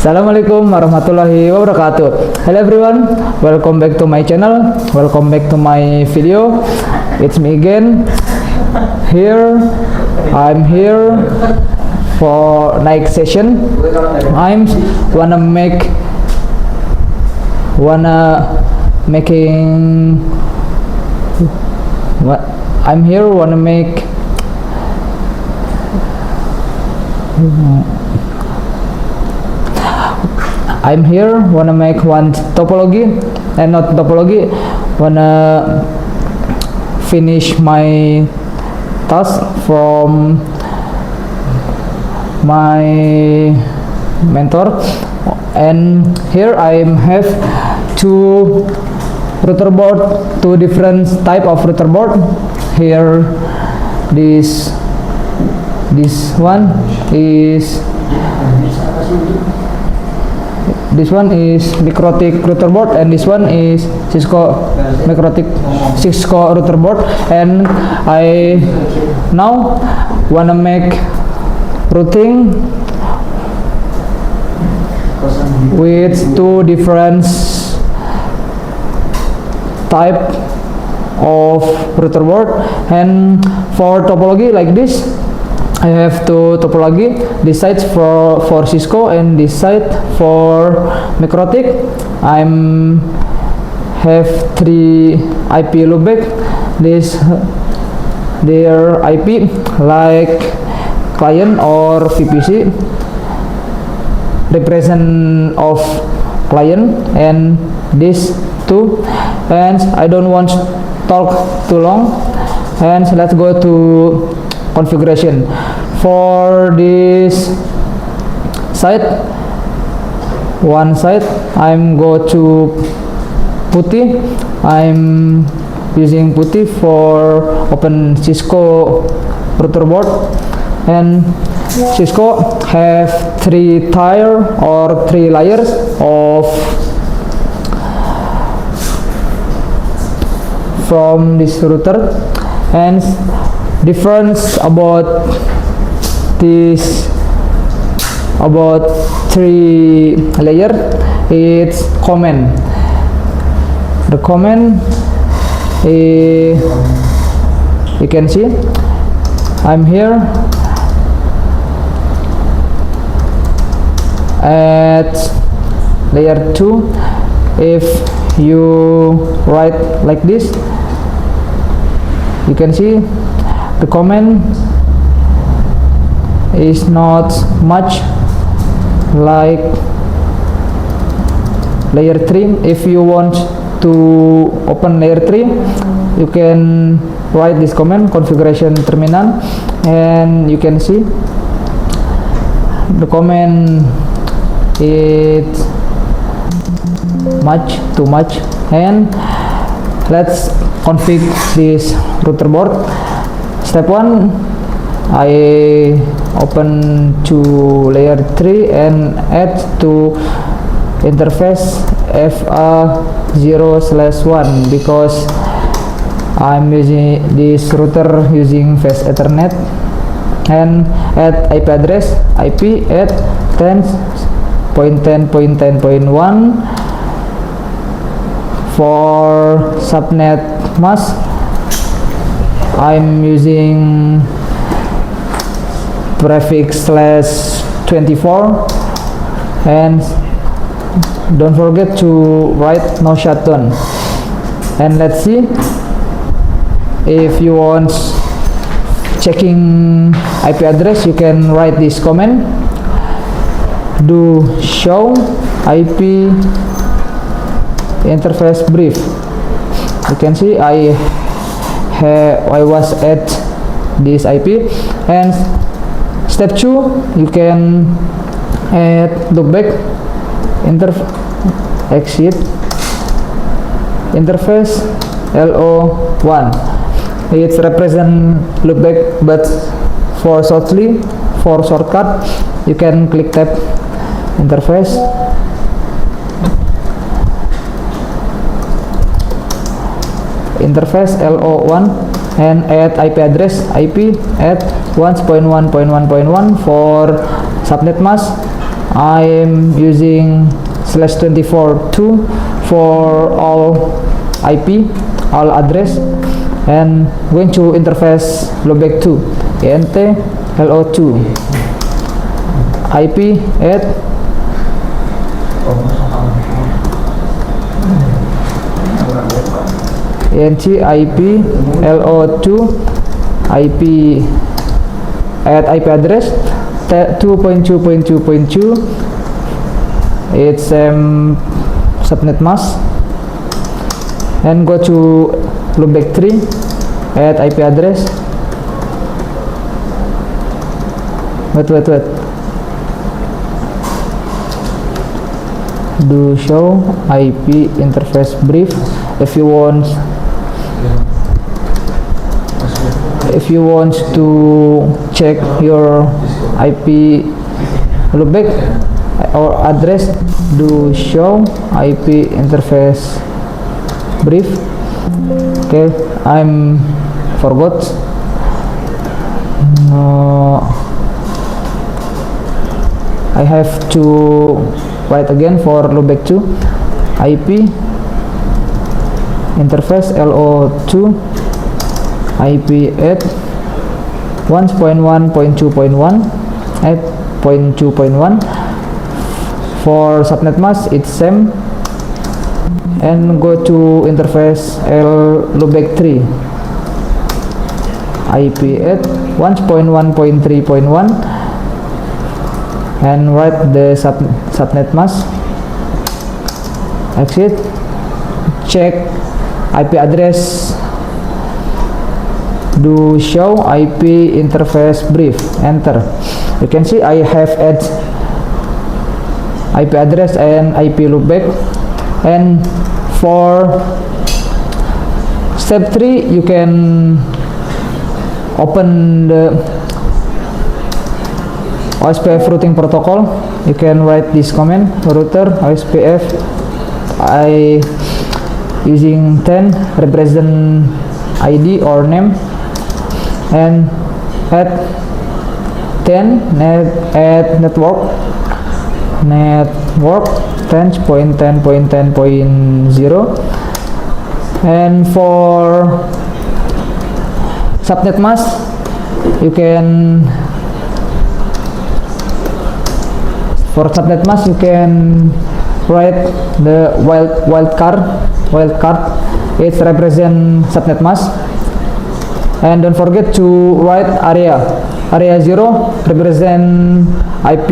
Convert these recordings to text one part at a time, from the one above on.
Assalamualaikum warahmatullahi wabarakatuh. Hello everyone, welcome back to my channel, welcome back to my video. It's me again. I'm here for next session. I'm here wanna make one topology, and not topology, wanna finish my task from my mentor. And here I have two different type of router board. Here this one is mikrotik router board, and this one is cisco router board. And I now wanna make routing with two different type of router board. And for topology like this, I have two topology. This side for Cisco and this side for mikrotik. I'm have three IP loopback. Their IP like client or VPC, represent of client, and this two. And I don't want to talk too long, and let's go to configuration. For this side, one side I'm go to putih. I'm using putih for open Cisco router board. And Cisco have three tier or three layers of from this router. And difference about three layer, it's command. The command you can see I'm here at layer 2. If you write like this, you can see the command is not much like layer 3. If you want to open layer 3, you can write this command configuration terminal, and you can see the command is too much. And let's config this router board. Step 1, I open to layer 3 and add to interface FA0/1 because I'm using this router using fast Ethernet. And add IP address, IP at 10.10.10.1. For subnet mask, I'm using prefix /24, and don't forget to write no shutdown. And let's see, if you want checking IP address, you can write this command, do show IP interface brief. You can see I was at this IP. And step 2, you can add loopback exit interface LO1. It's represent loopback, but for shortcut you can click tab interface LO1 and add IP address, IP at 1.1.1.1 for subnet mask. I'm using /24.2 for all IP, all address, and going to interface loopback 2 ent lo2 IP at ent IP lo2 IP at IP address 2.2.2.2. It's subnet mask, and go to loopback 3 at IP address. Wait. Do show IP interface brief. If you want to check your IP loopback or address, do show IP interface brief. Okay, I'm forgot. I have to write again for loopback 2 IP interface lo2 IP at 1.1.2.1 at 0.2.1. For subnet mask it's same, and go to interface loopback 3 IP at 1.1.3.1 and write the subnet mask. Exit, check IP address, do show IP interface brief, enter. You can see I have add IP address and IP loopback. And for step 3 you can open the OSPF routing protocol. You can write this command, router OSPF I using 10 represent ID or name, and add 10 add network 10.10.10.0. and for subnet mask you can write the wildcard. It represent subnet mask, and don't forget to write area 0 represent IP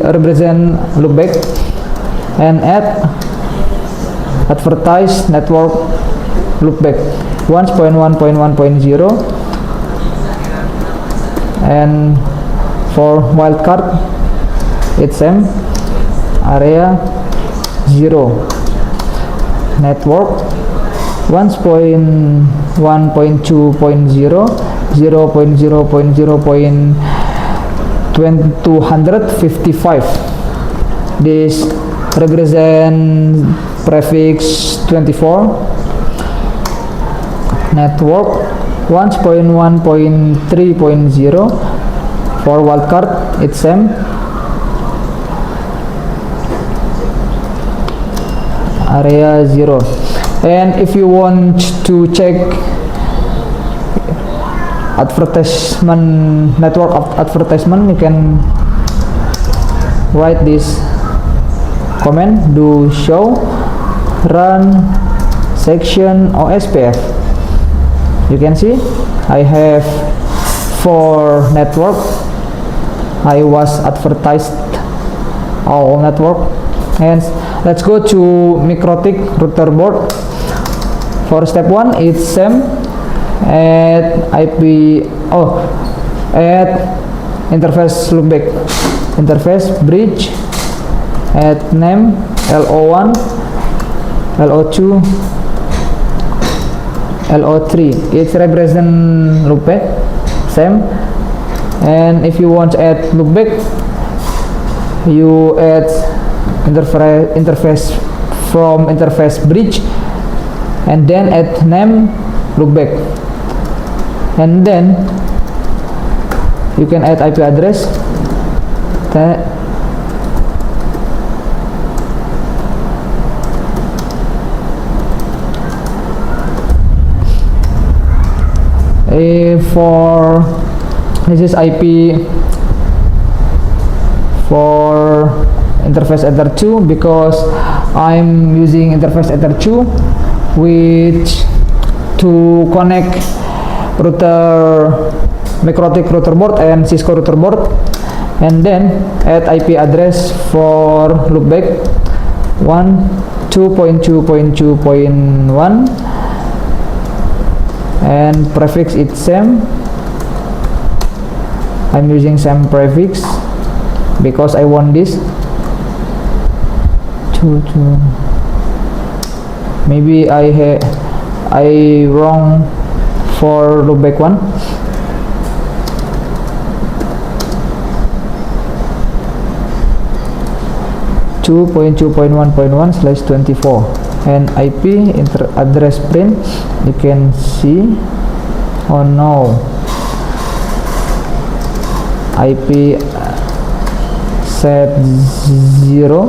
represent loopback, and add advertise network loopback 1.1.1.0. and for wildcard it's same, area 0 network 1.1.2.0 0.0.0.255. This represent prefix 24. Network 1.1.3.0. for wildcard it's same, area 0. And if you want to check advertisement, network of advertisement, you can write this command, do show run section OSPF. You can see I have 4 network. I was advertised all network. And let's go to mikrotik router board. For step 1 it's same, add IP add interface loopback, interface bridge, add name lo1 lo2 lo3. It's represent loopback, same. And if you want to add loopback, you add interface from interface bridge, and then add name loopback, and then you can add IP address For this is IP for interface Ether 2 because I'm using interface Ether 2 which to connect router mikrotik router board and Cisco router board, and then add IP address for loopback 2.2.2.1 and prefix it's same. I'm using same prefix because I want this to maybe I wrong for loopback 1. (2.2.1.1/24) and IP address print. You can see, oh no, IP set 0.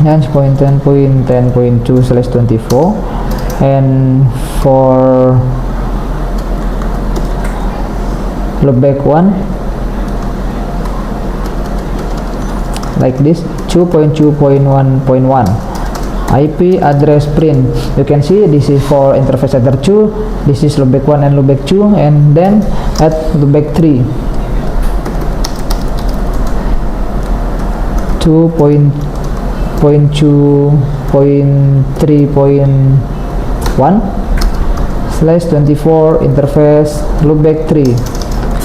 And 10.10.10.2/24, and for loopback 1 like this 2.2.1.1 IP address print. You can see this is for interface Ether 2, this is loopback 1 and loopback 2, and then at loopback 3 2.3.1/24 interface loopback 3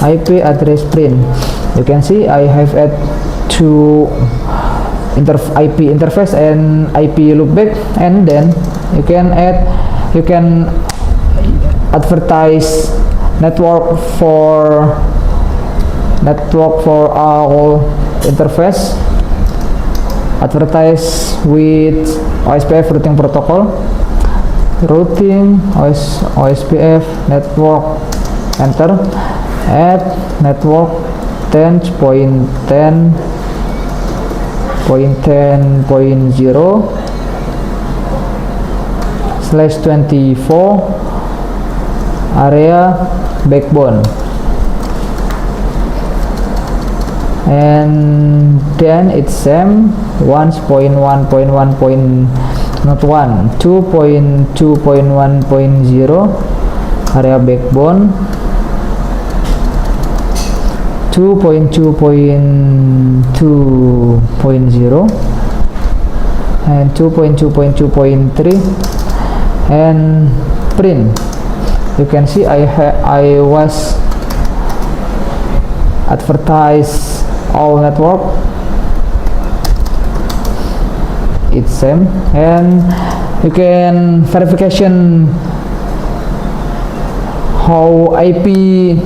IP address print. You can see I have add two IP interface and IP loopback, and then you can advertise network for all interface, advertise with OSPF routing protocol, OSPF network, enter, add network 10.10.0/24 area backbone, and then it's same 2.2.1.0 area backbone, 2.2.2.0 and 2.2.2.3 and print. You can see I was advertise all network, it's same, and you can verification how all IP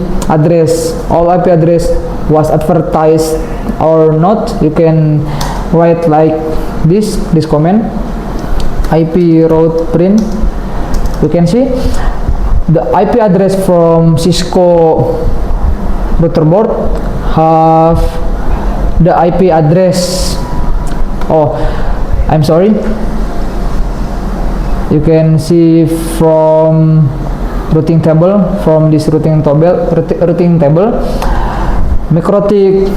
address was advertised or not. You can write like this comment IP route print. You can see the IP address from Cisco router board have the IP address, oh I'm sorry, you can see from routing table, from this routing table mikrotik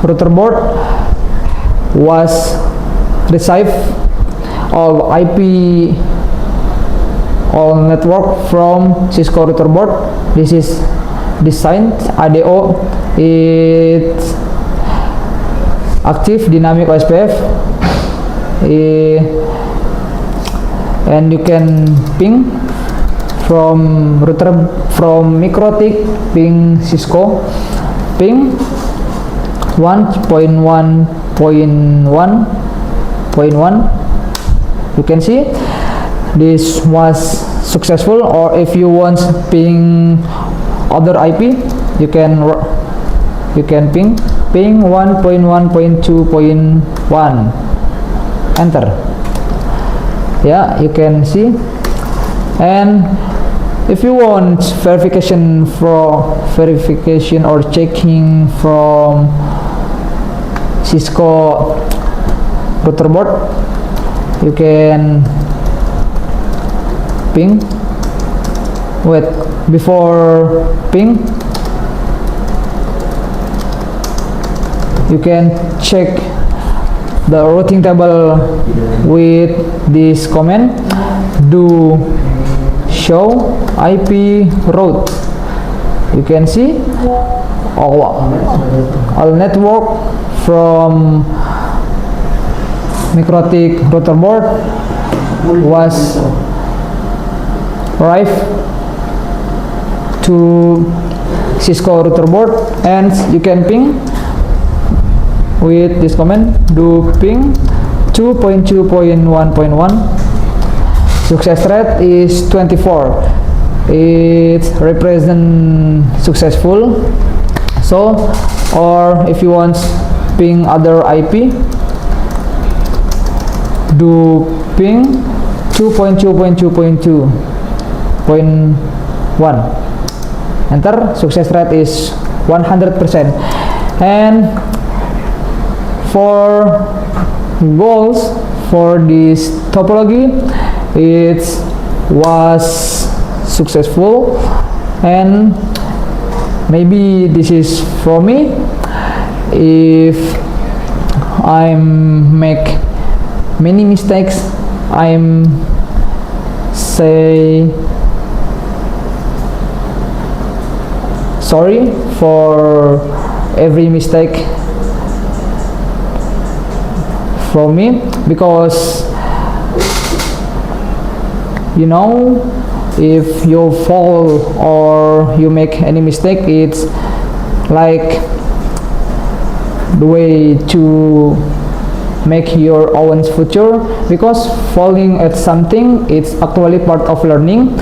router board was receive all IP all network from Cisco router board. This is designed ADO, it's active dynamic OSPF, and you can ping from mikrotik ping Cisco ping 1.1.1.1. You can see this was successful, or if you want ping other IP, you can ping 1.1.2.1, enter. Yeah, you can see. And if you want verification or checking from Cisco router board, you can ping. Wait, before ping, you can check the routing table with this command, do show IP route. You can see all network from mikrotik router board was arrived to Cisco router board, and you can ping with this command, do ping 2.2.1.1. Success rate is 24. It represent successful. So, or if you want ping other IP, do ping 2.2.2.2.1. Enter. Success rate is 100%. And for goals for this topology, it was successful, and maybe this is for me. If I make many mistakes, I'm say sorry for every mistake from me, because you know, if you fall or you make any mistake, it's like the way to make your own future, because falling at something, it's actually part of learning.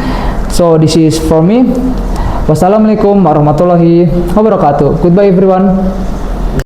So this is for me. Wassalamualaikum warahmatullahi wabarakatuh. Goodbye everyone.